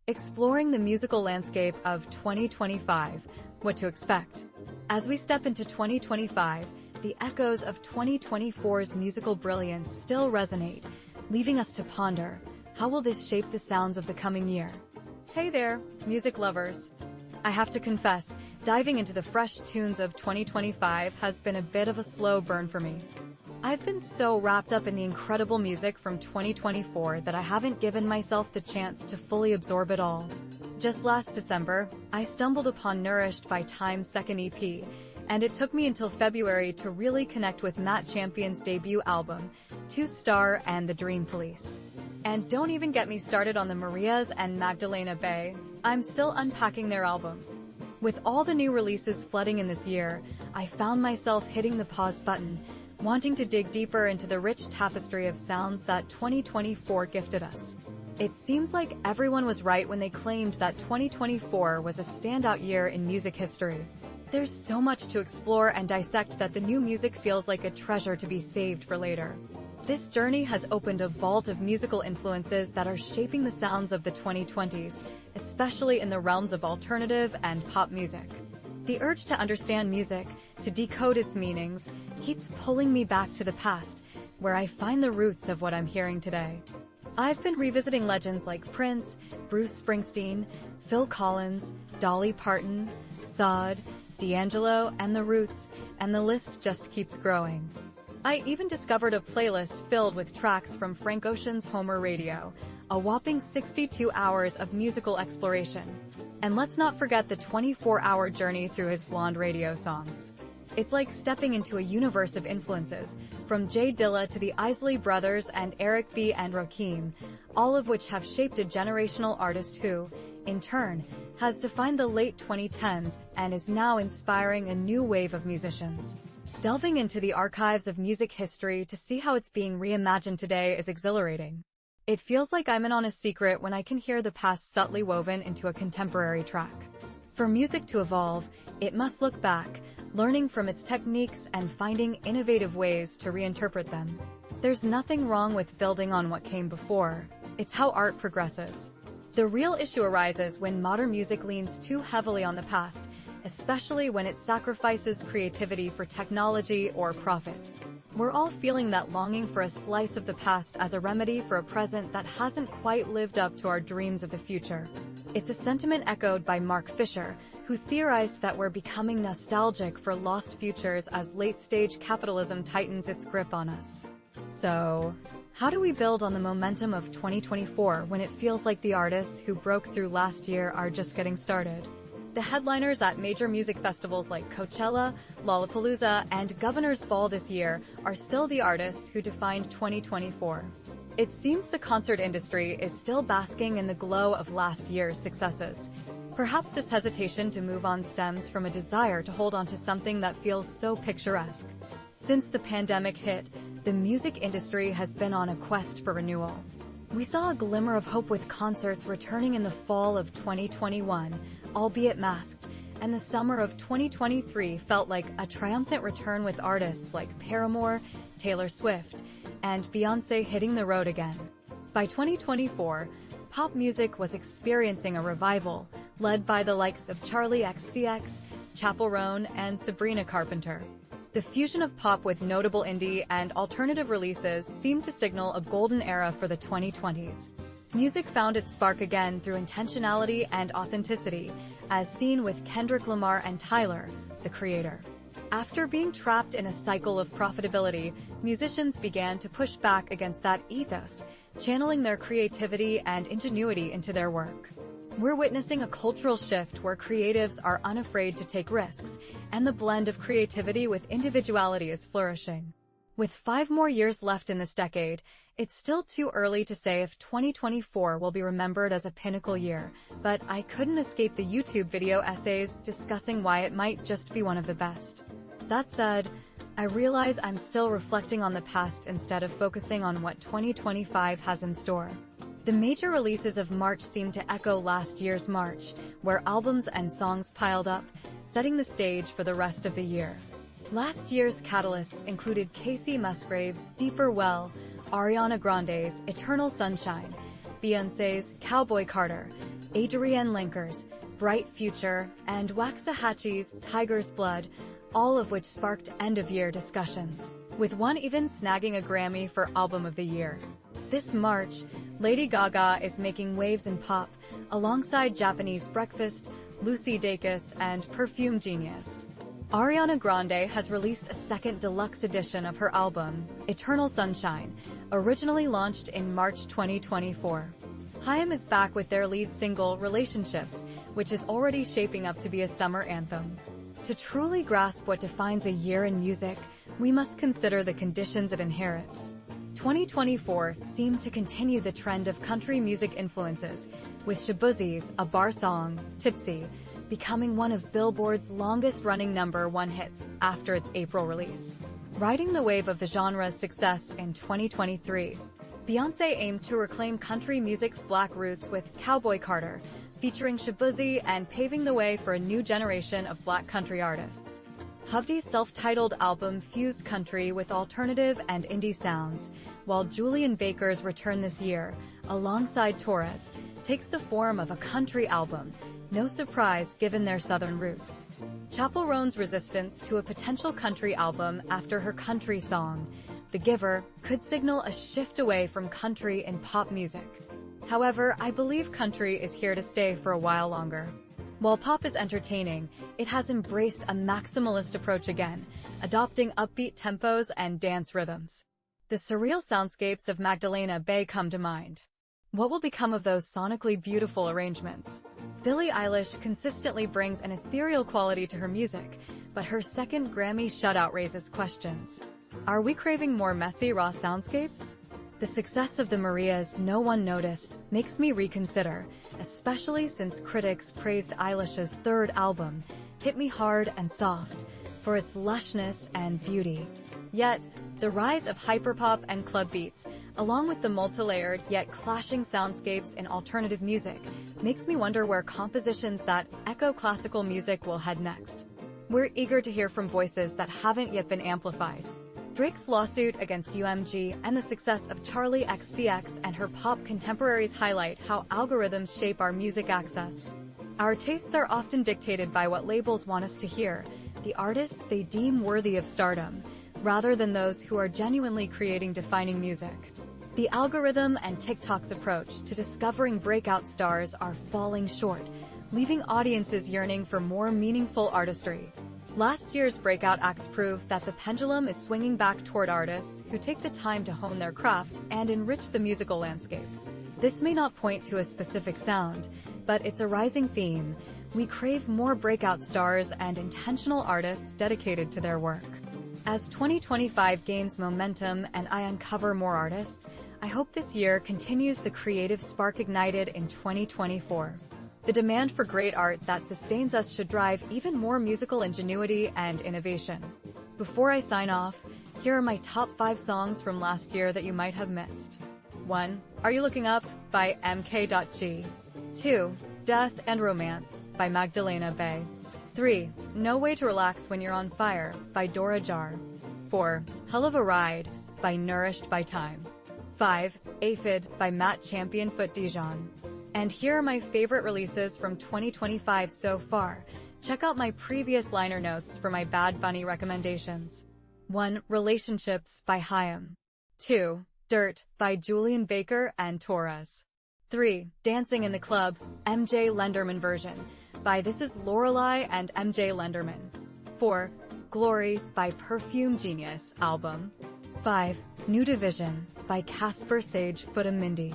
exploring the musical landscape of 2025, what to expect. As we step into 2025, the echoes of 2024's musical brilliance still resonate, leaving us to ponder, how will this shape the sounds of the coming year? Hey there, music lovers. I have to confess, diving into the fresh tunes of 2025 has been a bit of a slow burn for me. I've been so wrapped up in the incredible music from 2024 that I haven't given myself the chance to fully absorb it all. Just last December, I stumbled upon Nourished by Time's second EP, and it took me until February to really connect with Matt Champion's debut album, Two Star and the Dream Police. And don't even get me started on the Marias and Magdalena Bay. I'm still unpacking their albums. With all the new releases flooding in this year, I found myself hitting the pause button, wanting to dig deeper into the rich tapestry of sounds that 2024 gifted us. It seems like everyone was right when they claimed that 2024 was a standout year in music history. There's so much to explore and dissect that the new music feels like a treasure to be saved for later. This journey has opened a vault of musical influences that are shaping the sounds of the 2020s, especially in the realms of alternative and pop music. The urge to understand music, to decode its meanings, keeps pulling me back to the past, where I find the roots of what I'm hearing today. I've been revisiting legends like Prince, Bruce Springsteen, Phil Collins, Dolly Parton, Sade, D'Angelo, and The Roots, and the list just keeps growing. I even discovered a playlist filled with tracks from Frank Ocean's Homer Radio, a whopping 62 hours of musical exploration. And let's not forget the 24-hour journey through his Blonde radio songs. It's like stepping into a universe of influences, from Jay Dilla to the Isley Brothers and Eric B. and Rakim, all of which have shaped a generational artist who, in turn, has defined the late 2010s and is now inspiring a new wave of musicians. Delving into the archives of music history to see how it's being reimagined today is exhilarating. It feels like I'm in on a secret when I can hear the past subtly woven into a contemporary track. For music to evolve, it must look back, learning from its techniques and finding innovative ways to reinterpret them. There's nothing wrong with building on what came before. It's how art progresses. The real issue arises when modern music leans too heavily on the past, especially when it sacrifices creativity for technology or profit. We're all feeling that longing for a slice of the past as a remedy for a present that hasn't quite lived up to our dreams of the future. It's a sentiment echoed by Mark Fisher, who theorized that we're becoming nostalgic for lost futures as late-stage capitalism tightens its grip on us. So, how do we build on the momentum of 2024 when it feels like the artists who broke through last year are just getting started? The headliners at major music festivals like Coachella, Lollapalooza, and Governor's Ball this year are still the artists who defined 2024. It seems the concert industry is still basking in the glow of last year's successes. Perhaps this hesitation to move on stems from a desire to hold on to something that feels so picturesque. Since the pandemic hit, the music industry has been on a quest for renewal. We saw a glimmer of hope with concerts returning in the fall of 2021, albeit masked, and the summer of 2023 felt like a triumphant return with artists like Paramore, Taylor Swift, and Beyoncé hitting the road again. By 2024, pop music was experiencing a revival, led by the likes of Charli XCX, Chappell Roan, and Sabrina Carpenter. The fusion of pop with notable indie and alternative releases seemed to signal a golden era for the 2020s. Music found its spark again through intentionality and authenticity, as seen with Kendrick Lamar and Tyler, the Creator. After being trapped in a cycle of profitability, musicians began to push back against that ethos, channeling their creativity and ingenuity into their work. We're witnessing a cultural shift where creatives are unafraid to take risks, and the blend of creativity with individuality is flourishing. With 5 more years left in this decade, it's still too early to say if 2024 will be remembered as a pinnacle year, but I couldn't escape the YouTube video essays discussing why it might just be one of the best. That said, I realize I'm still reflecting on the past instead of focusing on what 2025 has in store. The major releases of March seem to echo last year's March, where albums and songs piled up, setting the stage for the rest of the year. Last year's catalysts included Casey Musgraves' Deeper Well, Ariana Grande's Eternal Sunshine, Beyoncé's Cowboy Carter, Adrienne Lenker's Bright Future, and Waxahachie's Tiger's Blood, all of which sparked end-of-year discussions, with one even snagging a Grammy for Album of the Year. This March, Lady Gaga is making waves in pop, alongside Japanese Breakfast, Lucy Dacus, and Perfume Genius. Ariana Grande has released a second deluxe edition of her album, Eternal Sunshine, originally launched in March 2024. Haim is back with their lead single, Relationships, which is already shaping up to be a summer anthem. To truly grasp what defines a year in music, we must consider the conditions it inherits. 2024 seemed to continue the trend of country music influences, with Shaboozie's A Bar Song, Tipsy, becoming one of Billboard's longest-running #1 hits after its April release. Riding the wave of the genre's success in 2023, Beyoncé aimed to reclaim country music's black roots with Cowboy Carter, featuring Shaboozie and paving the way for a new generation of black country artists. Hovdy's self-titled album fused country with alternative and indie sounds, while Julian Baker's return this year, alongside Torres, takes the form of a country album, no surprise given their southern roots. Chappell Roan's resistance to a potential country album after her country song, The Giver, could signal a shift away from country in pop music. However, I believe country is here to stay for a while longer. While pop is entertaining, it has embraced a maximalist approach again, adopting upbeat tempos and dance rhythms. The surreal soundscapes of Magdalena Bay come to mind. What will become of those sonically beautiful arrangements? Billie Eilish consistently brings an ethereal quality to her music, but her second Grammy shutout raises questions. Are we craving more messy, raw soundscapes? The success of the Marias No One Noticed makes me reconsider, especially since critics praised Eilish's third album, Hit Me Hard and Soft, for its lushness and beauty. Yet, the rise of hyperpop and club beats, along with the multi-layered yet clashing soundscapes in alternative music, makes me wonder where compositions that echo classical music will head next. We're eager to hear from voices that haven't yet been amplified. Drake's lawsuit against UMG and the success of Charli XCX and her pop contemporaries highlight how algorithms shape our music access. Our tastes are often dictated by what labels want us to hear, the artists they deem worthy of stardom, rather than those who are genuinely creating defining music. The algorithm and TikTok's approach to discovering breakout stars are falling short, leaving audiences yearning for more meaningful artistry. Last year's breakout acts prove that the pendulum is swinging back toward artists who take the time to hone their craft and enrich the musical landscape. This may not point to a specific sound, but it's a rising theme. We crave more breakout stars and intentional artists dedicated to their work. As 2025 gains momentum and I uncover more artists, I hope this year continues the creative spark ignited in 2024. The demand for great art that sustains us should drive even more musical ingenuity and innovation. Before I sign off, here are my top 5 songs from last year that you might have missed. 1. Are You Looking Up? By MK.G. 2. Death and Romance by Magdalena Bay. 3. No Way to Relax When You're on Fire by Dora Jar. 4. Hell of a Ride by Nourished by Time. 5. Aphid by Matt Champion Foot Dijon. And here are my favorite releases from 2025 so far. Check out my previous liner notes for my Bad Bunny recommendations. 1. Relationships by Haim. 2. Dirt by Julian Baker and Torres. 3. Dancing in the Club, MJ Lenderman version by This Is Lorelei and MJ Lenderman. 4. Glory by Perfume Genius album. 5. New Division by Casper Sage Mindy.